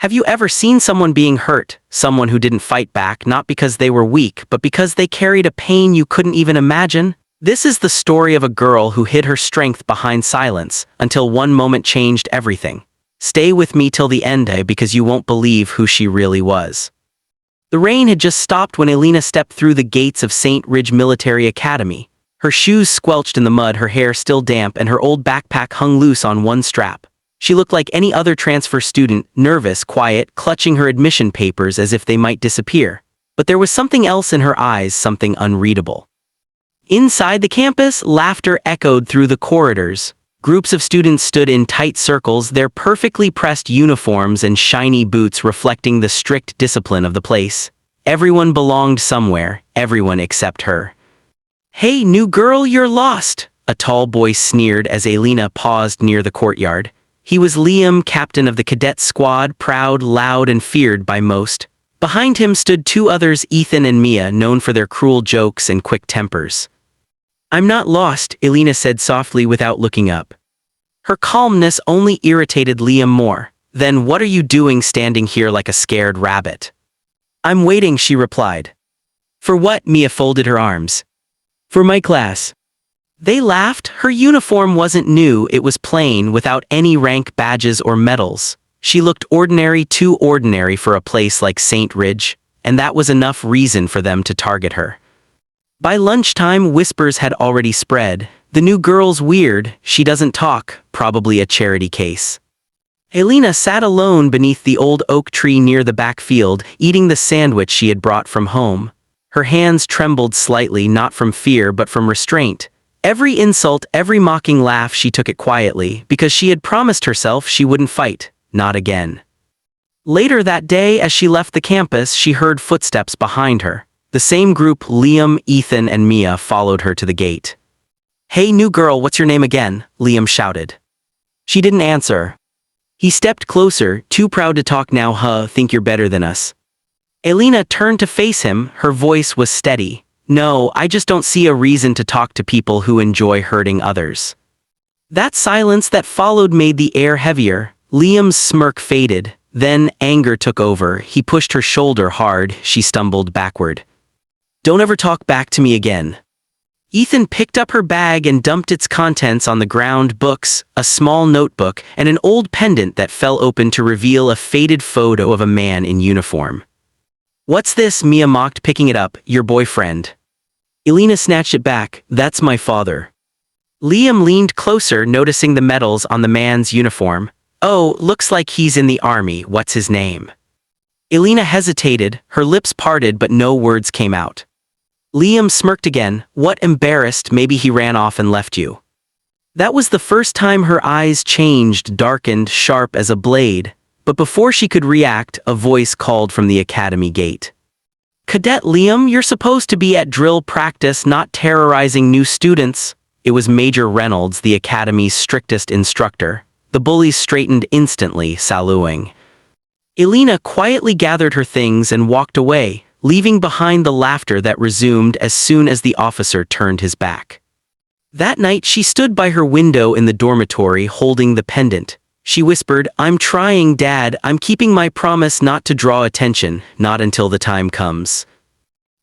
Have you ever seen someone being hurt, someone who didn't fight back not because they were weak but because they carried a pain you couldn't even imagine? This is the story of a girl who hid her strength behind silence until one moment changed everything. Stay with me till the end, because you won't believe who she really was. The rain had just stopped when Alina stepped through the gates of St. Ridge Military Academy. Her shoes squelched in the mud, her hair still damp, and her old backpack hung loose on one strap. She looked like any other transfer student, nervous, quiet, clutching her admission papers as if they might disappear. But there was something else in her eyes, something unreadable. Inside the campus, laughter echoed through the corridors. Groups of students stood in tight circles, their perfectly pressed uniforms and shiny boots reflecting the strict discipline of the place. Everyone belonged somewhere, everyone except her. "Hey, new girl, you're lost," a tall boy sneered as Alina paused near the courtyard. He was Liam, captain of the cadet squad, proud, loud, and feared by most. Behind him stood two others, Ethan and Mia, known for their cruel jokes and quick tempers. "I'm not lost," Alina said softly without looking up. Her calmness only irritated Liam more. "Then what are you doing standing here like a scared rabbit?" "I'm waiting," she replied. "For what?" Mia folded her arms. "For my class." They laughed. Her uniform wasn't new, it was plain, without any rank badges or medals. She looked ordinary, too ordinary for a place like St. Ridge, and that was enough reason for them to target her. By lunchtime, whispers had already spread. "The new girl's weird, she doesn't talk, probably a charity case." Alina sat alone beneath the old oak tree near the backfield, eating the sandwich she had brought from home. Her hands trembled slightly, not from fear but from restraint. Every insult, every mocking laugh, she took it quietly, because she had promised herself she wouldn't fight, not again. Later that day, as she left the campus, she heard footsteps behind her. The same group, Liam, Ethan, and Mia, followed her to the gate. "Hey, new girl, what's your name again?" Liam shouted. She didn't answer. He stepped closer, "Too proud to talk now, think you're better than us?" Alina turned to face him, her voice was steady. "No, I just don't see a reason to talk to people who enjoy hurting others." That silence that followed made the air heavier. Liam's smirk faded, then anger took over. He pushed her shoulder hard, she stumbled backward. "Don't ever talk back to me again." Ethan picked up her bag and dumped its contents on the ground: books, a small notebook, and an old pendant that fell open to reveal a faded photo of a man in uniform. "What's this?" Mia mocked, picking it up. "Your boyfriend." Alina snatched it back. "That's my father." Liam leaned closer, noticing the medals on the man's uniform. "Oh, looks like he's in the army. What's his name?" Alina hesitated, her lips parted but no words came out. Liam smirked again. "What, embarrassed? Maybe he ran off and left you." That was the first time her eyes changed, darkened, sharp as a blade. But before she could react, a voice called from the academy gate. "Cadet Liam, you're supposed to be at drill practice, not terrorizing new students." It was Major Reynolds, the academy's strictest instructor. The bullies straightened instantly, saluting. Alina quietly gathered her things and walked away, leaving behind the laughter that resumed as soon as the officer turned his back. That night she stood by her window in the dormitory holding the pendant. She whispered, "I'm trying, Dad. I'm keeping my promise not to draw attention, not until the time comes."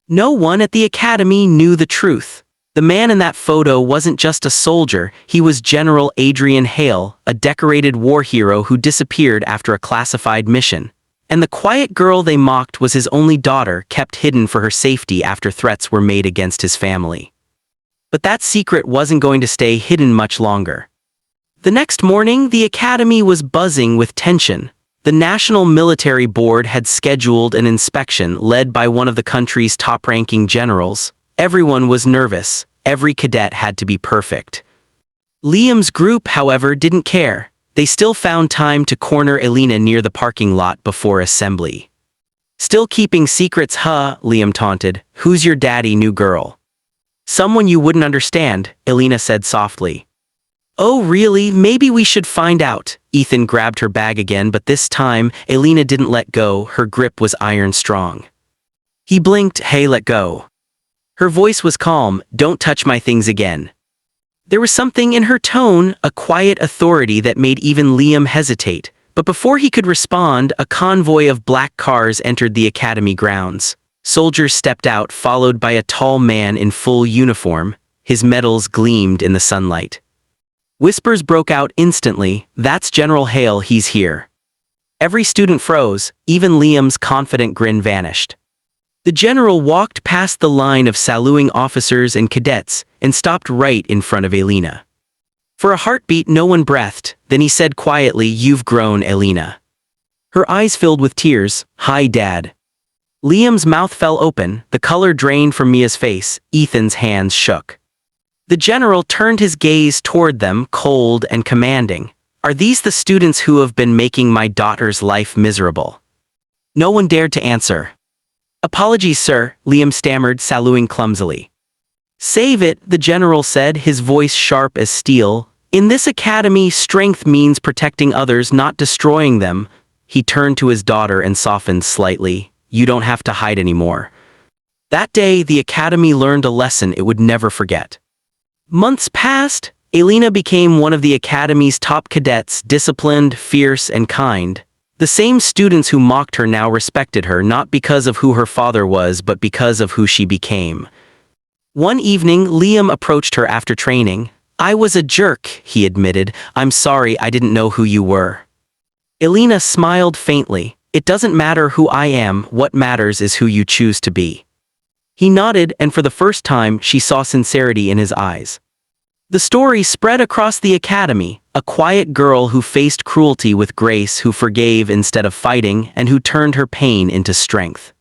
No one at the academy knew the truth. The man in that photo wasn't just a soldier, he was General Adrian Hale, a decorated war hero who disappeared after a classified mission. And the quiet girl they mocked was his only daughter, kept hidden for her safety after threats were made against his family. But that secret wasn't going to stay hidden much longer. The next morning, the academy was buzzing with tension. The National Military Board had scheduled an inspection led by one of the country's top-ranking generals. Everyone was nervous. Every cadet had to be perfect. Liam's group, however, didn't care. They still found time to corner Alina near the parking lot before assembly. "Still keeping secrets, huh?" Liam taunted. "Who's your daddy, new girl?" "Someone you wouldn't understand," Alina said softly. "Oh really? Maybe we should find out." Ethan grabbed her bag again, but this time, Alina didn't let go. Her grip was iron strong. He blinked. "Hey, let go." Her voice was calm. "Don't touch my things again." There was something in her tone, a quiet authority that made even Liam hesitate. But before he could respond, a convoy of black cars entered the academy grounds. Soldiers stepped out, followed by a tall man in full uniform. His medals gleamed in the sunlight. Whispers broke out instantly, "That's General Hale, he's here." Every student froze, even Liam's confident grin vanished. The general walked past the line of saluting officers and cadets and stopped right in front of Alina. For a heartbeat, no one breathed, then he said quietly, "You've grown, Alina." Her eyes filled with tears. "Hi, Dad." Liam's mouth fell open, the color drained from Mia's face, Ethan's hands shook. The general turned his gaze toward them, cold and commanding. "Are these the students who have been making my daughter's life miserable?" No one dared to answer. "Apologies, sir," Liam stammered, saluting clumsily. "Save it," the general said, his voice sharp as steel. "In this academy, strength means protecting others, not destroying them." He turned to his daughter and softened slightly. "You don't have to hide anymore." That day, the academy learned a lesson it would never forget. Months passed. Alina became one of the academy's top cadets, disciplined, fierce, and kind. The same students who mocked her now respected her, not because of who her father was, but because of who she became. One evening, Liam approached her after training. "I was a jerk," he admitted. "I'm sorry, I didn't know who you were." Alina smiled faintly. "It doesn't matter who I am, what matters is who you choose to be." He nodded, and for the first time, she saw sincerity in his eyes. The story spread across the academy, a quiet girl who faced cruelty with grace, who forgave instead of fighting, and who turned her pain into strength.